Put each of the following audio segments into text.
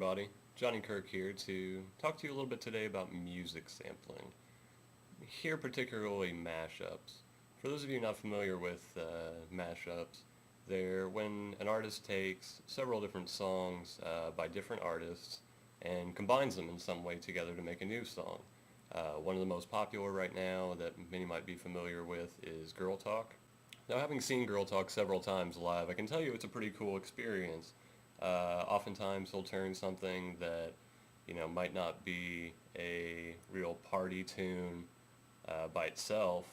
everybody. Johnny Kirk here to talk to you a little bit today about music sampling. Here particularly mashups. For those of you not familiar with mashups, they're when an artist takes several different songs by different artists and combines them in some way together to make a new song. One of the most popular right now that many might be familiar with is Girl Talk. Now, having seen Girl Talk several times live, I can tell you it's a pretty cool experience. Oftentimes he'll turn something that, might not be a real party tune by itself,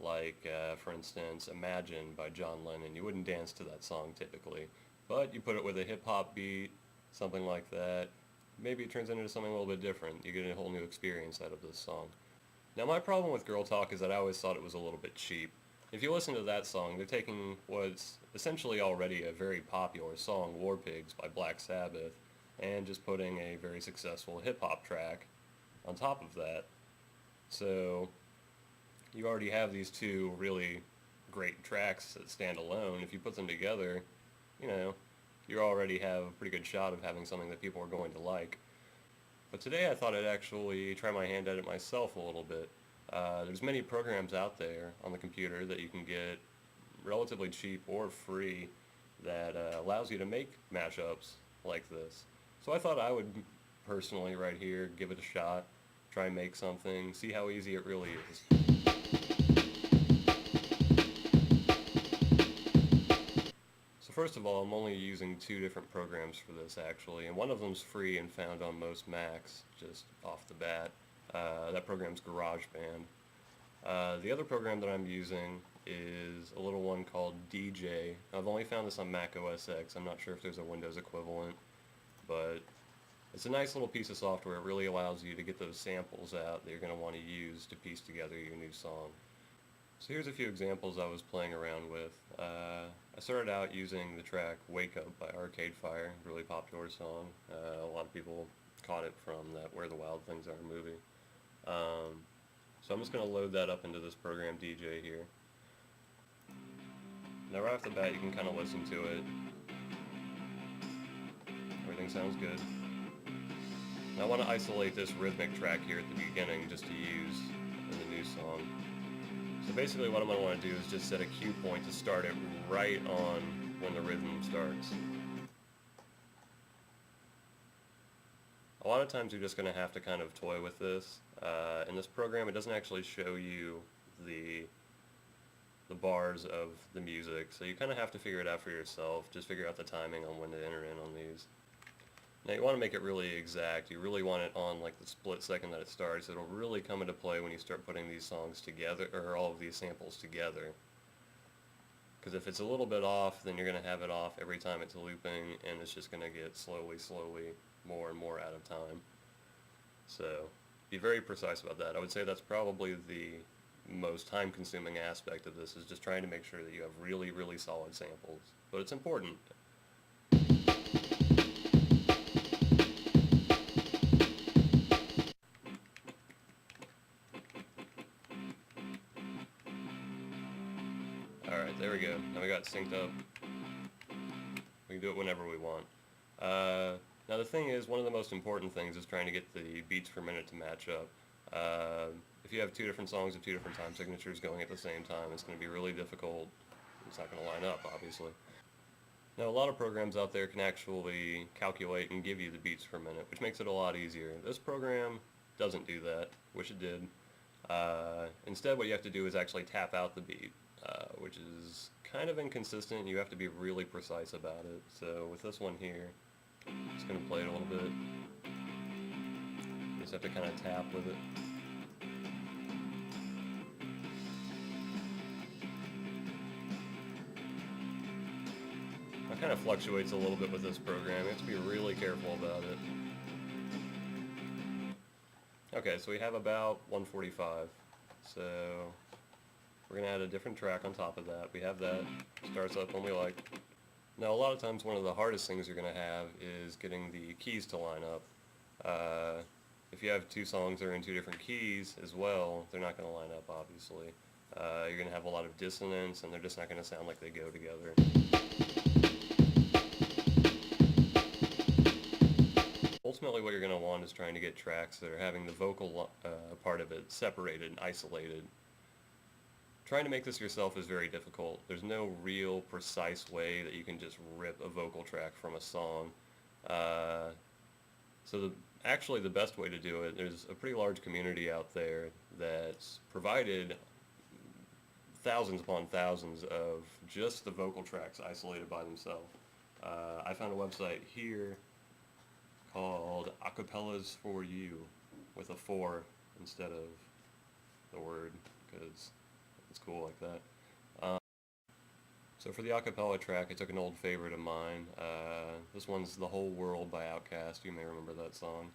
like, for instance, Imagine by John Lennon. You wouldn't dance to that song typically, but you put it with a hip-hop beat, something like that, maybe it turns into something a little bit different. You get a whole new experience out of this song. Now, my problem with Girl Talk is that I always thought it was a little bit cheap. If you listen to that song, they're taking what's essentially already a very popular song, War Pigs by Black Sabbath, and just putting a very successful hip-hop track on top of that. So you already have these two really great tracks that stand alone. If you put them together, you already have a pretty good shot of having something that people are going to like. But today I thought I'd actually try my hand at it myself a little bit. There's many programs out there on the computer that you can get relatively cheap or free that allows you to make mashups like this. So I thought I would personally right here give it a shot, try and make something, see how easy it really is. So first of all, I'm only using two different programs for this actually, and one of them's free and found on most Macs just off the bat. That program's GarageBand. The other program that I'm using is a little one called DJ. I've only found this on Mac OS X. I'm not sure if there's a Windows equivalent, but it's a nice little piece of software. It really allows you to get those samples out that you're going to want to use to piece together your new song. So here's a few examples I was playing around with. I started out using the track Wake Up by Arcade Fire, a really popular song. A lot of people caught it from that Where the Wild Things Are movie. So I'm just going to load that up into this program DJ here. Now right off the bat you can kind of listen to it. Everything sounds good. Now I want to isolate this rhythmic track here at the beginning just to use in the new song. So basically what I'm going to want to do is just set a cue point to start it right on when the rhythm starts. A lot of times you're just going to have to kind of toy with this. In this program it doesn't actually show you the bars of the music, so you kind of have to figure it out for yourself. Just figure out the timing on when to enter in on these. Now you want to make it really exact. You really want it on like the split second that it starts. It'll really come into play when you start putting these songs together, or all of these samples together. Because if it's a little bit off, then you're going to have it off every time it's looping, and it's just going to get slowly more and more out of time. So be very precise about that. I would say that's probably the most time-consuming aspect of this, is just trying to make sure that you have really solid samples. But it's important. Alright, there we go. Now we got it synced up. We can do it whenever we want. Now the thing is, one of the most important things is trying to get the beats per minute to match up. If you have two different songs with two different time signatures going at the same time, it's going to be really difficult. It's not going to line up, obviously. Now a lot of programs out there can actually calculate and give you the beats per minute, which makes it a lot easier. This program doesn't do that. Wish it did. Instead what you have to do is actually tap out the beat, which is kind of inconsistent. You have to be really precise about it. So with this one here, just going to play it a little bit. You just have to kind of tap with it. It kind of fluctuates a little bit with this program. You have to be really careful about it. Okay, so we have about 145. So we're going to add a different track on top of that. We have that. Starts up when we like. Now a lot of times one of the hardest things you're going to have is getting the keys to line up. If you have two songs that are in two different keys as well, they're not going to line up, obviously. You're going to have a lot of dissonance, and they're just not going to sound like they go together. ultimately what you're going to want is trying to get tracks that are having the vocal part of it separated and isolated. Trying to make this yourself is very difficult. There's no real precise way that you can just rip a vocal track from a song. Actually the best way to do it, there's a pretty large community out there that's provided thousands upon thousands of just the vocal tracks isolated by themselves. I found a website here called Acapellas for You, with a 4 instead of the word, because it's cool like that. So for the acapella track, I took an old favorite of mine. This one's The Whole World by Outkast. You may remember that song.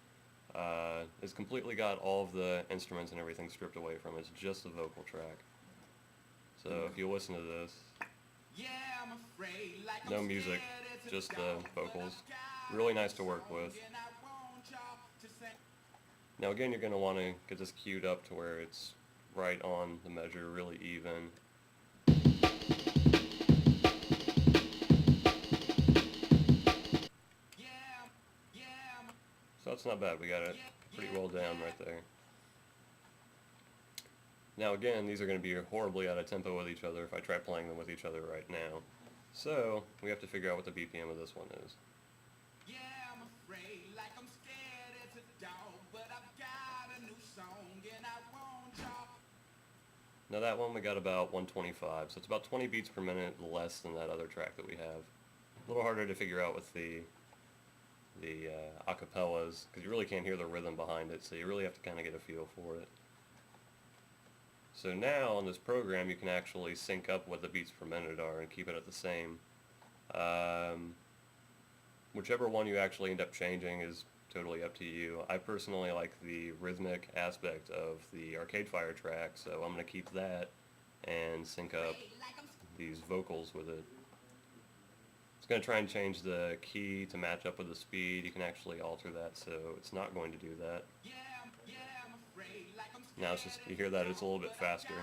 It's completely got all of the instruments and everything stripped away from it. It's just the vocal track. So if you listen to this, no music, just the vocals. Really nice to work with. Now again, you're going to want to get this queued up to where it's right on the measure, really even. So that's not bad, we got it pretty well down right there. Now again, these are going to be horribly out of tempo with each other if I try playing them with each other right now. So, we have to figure out what the BPM of this one is. Now that one we got about 125, so it's about 20 beats per minute less than that other track that we have. A little harder to figure out with the acapellas, because you really can't hear the rhythm behind it, so you really have to kind of get a feel for it. So now on this program you can actually sync up what the beats per minute are and keep it at the same. Whichever one you actually end up changing is totally up to you. I personally like the rhythmic aspect of the Arcade Fire track, so I'm going to keep that and sync up these vocals with it. It's going to try and change the key to match up with the speed. You can actually alter that, so it's not going to do that. Now it's just, you hear that it's a little bit faster.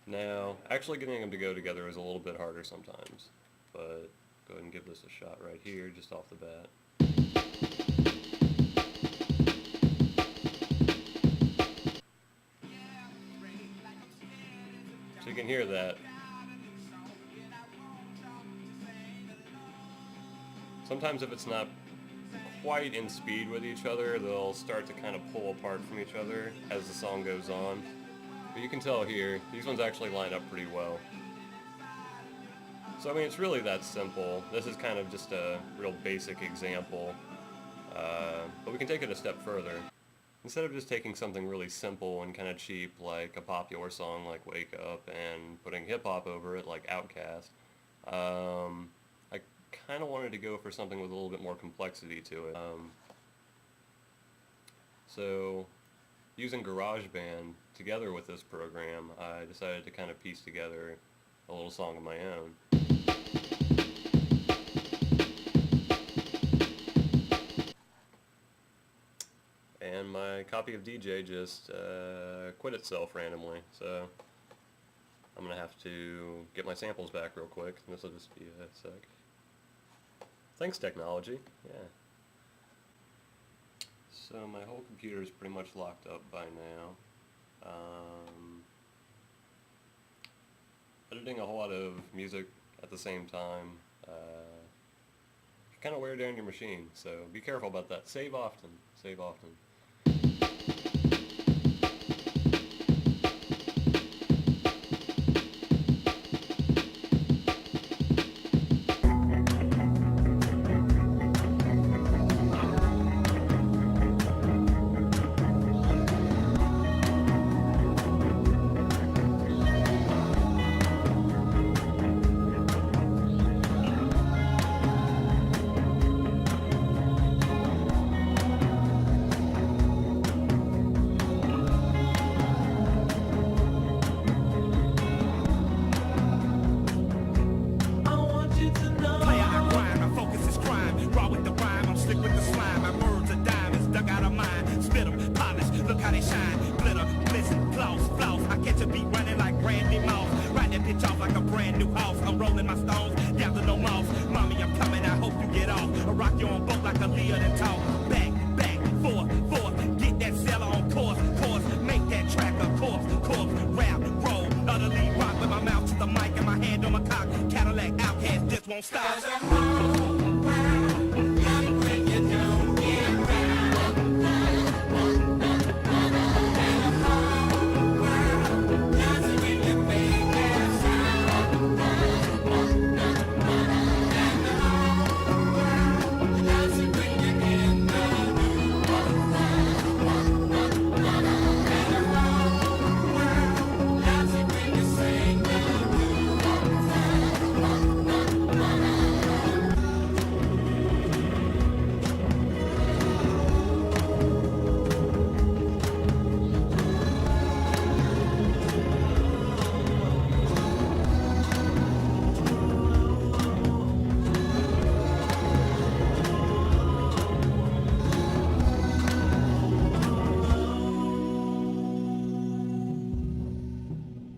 Now, actually getting them to go together is a little bit harder sometimes, but go ahead and give this a shot right here, just off the bat. So you can hear that. Sometimes if it's not quite in speed with each other, they'll start to kind of pull apart from each other as the song goes on. But you can tell here, these ones actually line up pretty well. So I mean, it's really that simple. This is kind of just a real basic example, but we can take it a step further. Instead of just taking something really simple and kind of cheap like a popular song like Wake Up and putting hip-hop over it like Outkast, I kind of wanted to go for something with a little bit more complexity to it. So using GarageBand together with this program, I decided to kind of piece together a little song of my own. And my copy of DJ just quit itself randomly, so I'm going to have to get my samples back real quick. This will just be a sec. Thanks, technology. Yeah. So my whole computer is pretty much locked up by now. Editing a whole lot of music at the same time kind of wear down your machine, so be careful about that. Save often. Save often. Brand new house, I'm rolling my stones, gather no mouse. Mommy, I'm coming, I hope you get off. rock you on boat like a Leah and talk. Back, forth, get that seller on course, make that track a corpse, rap, roll, utterly rock with my mouth to the mic and my hand on my cock. Cadillac outcast just won't stop.